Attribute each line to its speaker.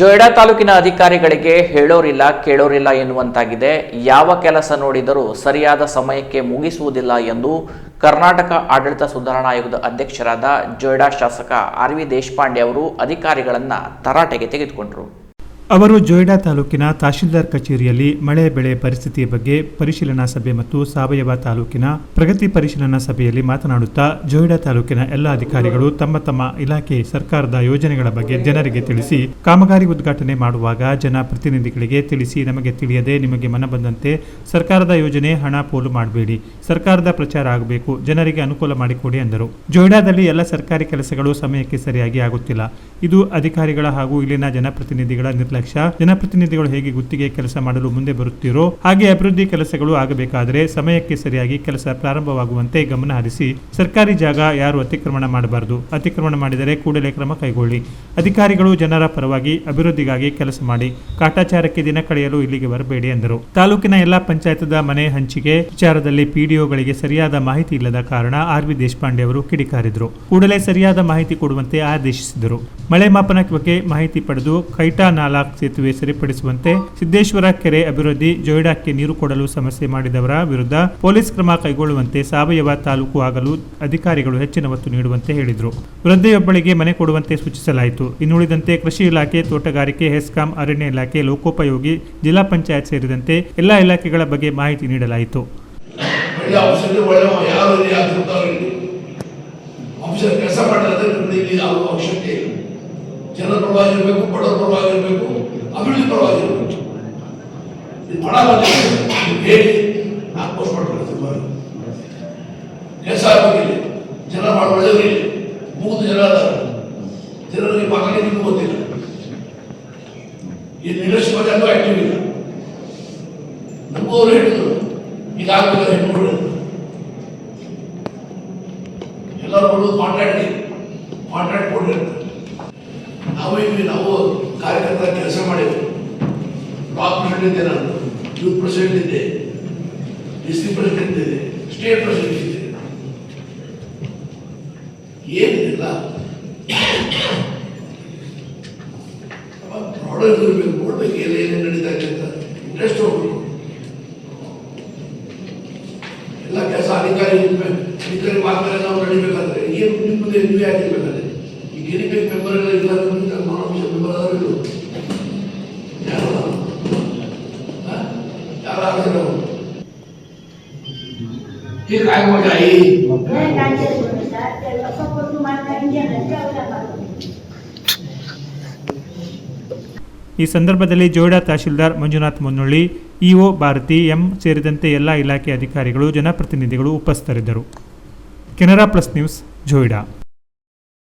Speaker 1: ಜೊಯ್ಡಾ ತಾಲೂಕಿನ ಅಧಿಕಾರಿಗಳಿಗೆ ಹೇಳೋರಿಲ್ಲ ಕೇಳೋರಿಲ್ಲ ಎನ್ನುವಂತಾಗಿದೆ. ಯಾವ ಕೆಲಸ ನೋಡಿದರೂ ಸರಿಯಾದ ಸಮಯಕ್ಕೆ ಮುಗಿಸುವುದಿಲ್ಲ ಎಂದು ಕರ್ನಾಟಕ ಆಡಳಿತ ಸುಧಾರಣಾ ಆಯೋಗದ ಅಧ್ಯಕ್ಷರಾದ ಜೊಯ್ಡಾ ಶಾಸಕ ಆರ್.ವಿ. ದೇಶಪಾಂಡೆ ಅವರು ಅಧಿಕಾರಿಗಳನ್ನು ತರಾಟೆಗೆ ತೆಗೆದುಕೊಂಡರು.
Speaker 2: ಅವರು ಜೊಯ್ಡಾ ತಾಲೂಕಿನ ತಹಶೀಲ್ದಾರ್ ಕಚೇರಿಯಲ್ಲಿ ಮಳೆ ಬೆಳೆ ಪರಿಸ್ಥಿತಿಯ ಬಗ್ಗೆ ಪರಿಶೀಲನಾ ಸಭೆ ಮತ್ತು ಸಾವಯವ ತಾಲೂಕಿನ ಪ್ರಗತಿ ಪರಿಶೀಲನಾ ಸಭೆಯಲ್ಲಿ ಮಾತನಾಡುತ್ತಾ ಜೊಯ್ಡಾ ತಾಲೂಕಿನ ಎಲ್ಲ ಅಧಿಕಾರಿಗಳು ತಮ್ಮ ತಮ್ಮ ಇಲಾಖೆ ಸರ್ಕಾರದ ಯೋಜನೆಗಳ ಬಗ್ಗೆ ಜನರಿಗೆ ತಿಳಿಸಿ ಕಾಮಗಾರಿ ಉದ್ಘಾಟನೆ ಮಾಡುವಾಗ ಜನಪ್ರತಿನಿಧಿಗಳಿಗೆ ತಿಳಿಸಿ, ನಮಗೆ ತಿಳಿಯದೆ ನಿಮಗೆ ಮನಬಂದಂತೆ ಸರ್ಕಾರದ ಯೋಜನೆ ಹಣ ಪೋಲು ಮಾಡಬೇಡಿ, ಸರ್ಕಾರದ ಪ್ರಚಾರ ಆಗಬೇಕು, ಜನರಿಗೆ ಅನುಕೂಲ ಮಾಡಿಕೊಡಿ ಎಂದರು. ಜೊಯ್ಡಾದಲ್ಲಿ ಎಲ್ಲ ಸರ್ಕಾರಿ ಕೆಲಸಗಳು ಸಮಯಕ್ಕೆ ಸರಿಯಾಗಿ ಆಗುತ್ತಿಲ್ಲ. ಇದು ಅಧಿಕಾರಿಗಳ ಹಾಗೂ ಇಲ್ಲಿನ ಜನಪ್ರತಿನಿಧಿಗಳ ನಿರ್ಲಕ್ಷ್ಯ. ಜನಪ್ರತಿನಿಧಿಗಳು ಹೇಗೆ ಗುತ್ತಿಗೆ ಕೆಲಸ ಮಾಡಲು ಮುಂದೆ ಬರುತ್ತೀರೋ ಹಾಗೆ ಅಭಿವೃದ್ಧಿ ಕೆಲಸಗಳು ಆಗಬೇಕಾದರೆ ಸಮಯಕ್ಕೆ ಸರಿಯಾಗಿ ಕೆಲಸ ಪ್ರಾರಂಭವಾಗುವಂತೆ ಗಮನ ಹರಿಸಿ, ಸರ್ಕಾರಿ ಜಾಗ ಯಾರು ಅತಿಕ್ರಮಣ ಮಾಡಬಾರದು, ಅತಿಕ್ರಮಣ ಮಾಡಿದರೆ ಕೂಡಲೇ ಕ್ರಮ ಕೈಗೊಳ್ಳಿ. ಅಧಿಕಾರಿಗಳು ಜನರ ಪರವಾಗಿ ಅಭಿವೃದ್ಧಿಗಾಗಿ ಕೆಲಸ ಮಾಡಿ, ಕಾಟಾಚಾರಕ್ಕೆ ದಿನ ಕಳೆಯಲು ಇಲ್ಲಿಗೆ ಬರಬೇಡಿ ಎಂದರು. ತಾಲೂಕಿನ ಎಲ್ಲಾ ಪಂಚಾಯತದ ಮನೆ ಹಂಚಿಕೆ ವಿಚಾರದಲ್ಲಿ ಪಿಡಿಒಗಳಿಗೆ ಸರಿಯಾದ ಮಾಹಿತಿ ಇಲ್ಲದ ಕಾರಣ ಆರ್.ವಿ. ದೇಶಪಾಂಡೆ ಅವರು ಕಿಡಿಕಾರಿದರು. ಕೂಡಲೇ ಸರಿಯಾದ ಮಾಹಿತಿ ಕೊಡುವಂತೆ ಆದೇಶಿಸಿದರು. ಮಳೆ ಮಾಪನ ಬಗ್ಗೆ ಮಾಹಿತಿ ಪಡೆದು ಕೈಟಾ ನಾಲಾ ಸೇತುವೆ ಸರಿಪಡಿಸುವಂತೆ, ಸಿದ್ದೇಶ್ವರ ಕೆರೆ ಅಭಿವೃದ್ಧಿ, ಜೊಯ್ಡಾಕ್ಕೆ ನೀರು ಕೊಡಲು ಸಮಸ್ಯೆ ಮಾಡಿದವರ ವಿರುದ್ಧ ಪೊಲೀಸ್ ಕ್ರಮ ಕೈಗೊಳ್ಳುವಂತೆ, ಸಾವಯವ ತಾಲೂಕು ಆಗಲು ಅಧಿಕಾರಿಗಳು ಹೆಚ್ಚಿನ ಒತ್ತು ನೀಡುವಂತೆ ಹೇಳಿದರು. ವೃದ್ಧೆಯೊಬ್ಬಳಿಗೆ ಮನೆ ಕೊಡುವಂತೆ ಸೂಚಿಸಲಾಯಿತು. ಇನ್ನುಳಿದಂತೆ ಕೃಷಿ ಇಲಾಖೆ, ತೋಟಗಾರಿಕೆ, ಹೆಸ್ಕಾಂ, ಅರಣ್ಯ ಇಲಾಖೆ, ಲೋಕೋಪಯೋಗಿ, ಜಿಲ್ಲಾ ಪಂಚಾಯತ್ ಸೇರಿದಂತೆ ಎಲ್ಲಾ ಇಲಾಖೆಗಳ ಬಗ್ಗೆ ಮಾಹಿತಿ ನೀಡಲಾಯಿತು.
Speaker 3: ಜನರ ಪರವಾಗಿರಬೇಕು, ಬಡವರ ಪರವಾಗಿರಬೇಕು, ಅಭಿವೃದ್ಧಿ ಪರವಾಗಿರಬೇಕು. ಹೇಳಿ ನಾನು ಪೋಸ್ಟ್ ಮಾಡ್ಕೊಳ್ತೀನಿ. ಕೆಲಸ ಆಗಬೇಕಿಲ್ಲ, ಜನ ಭಾಳ ಒಳ್ಳೆಯವರಿಲ್ಲ, 3 ಜನ ಅದಾರ. ಜನರಿಗೆ ಮಕ್ಕಳಿಗೆ ನಿಮ್ಗೆ ಗೊತ್ತಿಲ್ಲ, ಈ ಲೀಡರ್ಶಿಪ್ ಅದು ಆಕ್ಟಿವ್ ಇಲ್ಲ. ನಮಗೂ ಅವರು ಹೇಳಿದ್ರು ಈಗಾಗಲೇ ಹೆಣ್ಣು ಎಲ್ಲರೂ ಕಾಂಟ್ರಾಕ್ಟ್ ಕೊಟ್ಟಿರ್ತಾರೆ. ನಾವು ಕಾರ್ಯಕರ್ತರ ಕೆಲಸ ಮಾಡಿದ್ವಿ. ಬ್ಲಾಕ್ ಪ್ರೆಸಿಡೆಂಟ್ ಇದ್ದೆ, ನಾನು ಯೂತ್ ಪ್ರೆಸಿಡೆಂಟ್ ಇದ್ದೆ, ಡಿಸ್ಟ್ರಿಕ್ಟ್ ಪ್ರೆಸಿಡೆಂಟ್ ಇದ್ದೆ, ಸ್ಟೇಟ್ ಪ್ರೆಸಿಡೆಂಟ್ ಇದ್ದೆ. ಏನಿಲ್ಲ ಪ್ರಾಡಕ್ಟ್ ಇರಬೇಕು, ನೋಡ್ಬೇಕು ಏನೇನು ನಡೀತಾ ಇದೆ ಅಂತ ಇಂಟ್ರೆಸ್ಟ್ ಹೋಗ್ಬೇಕು. ಎಲ್ಲ ಕೆಲಸ ಅಧಿಕಾರಿ ಮಾತ್ರ ನಾವು ನಡಿಬೇಕಾದ್ರೆ ಏನು ನಿಮ್ಮದೇ ನೀವೇ ಆಗಿರ್ಬೇಕಾದ್ರೆ ಈ ಗೆರಿಬೇಕು ಮೆಂಬರ್ಗಳು ಇಲ್ಲ, ಮಾನವ ಮೆಂಬರ್ ಆದರೂ ಯಾರು ಈಗ ಆಗ್ಬೇಕಾಯಿ.
Speaker 2: ಈ ಸಂದರ್ಭದಲ್ಲಿ ಜೊಯ್ಡಾ ತಹಶೀಲ್ದಾರ್ ಮಂಜುನಾಥ್ ಮುನ್ನೊಳ್ಳಿ, ಇಒ ಭಾರತಿ ಎಂ ಸೇರಿದಂತೆ ಎಲ್ಲ ಇಲಾಖೆ ಅಧಿಕಾರಿಗಳು, ಜನಪ್ರತಿನಿಧಿಗಳು ಉಪಸ್ಥಿತರಿದ್ದರು. Canara plus news, Joida.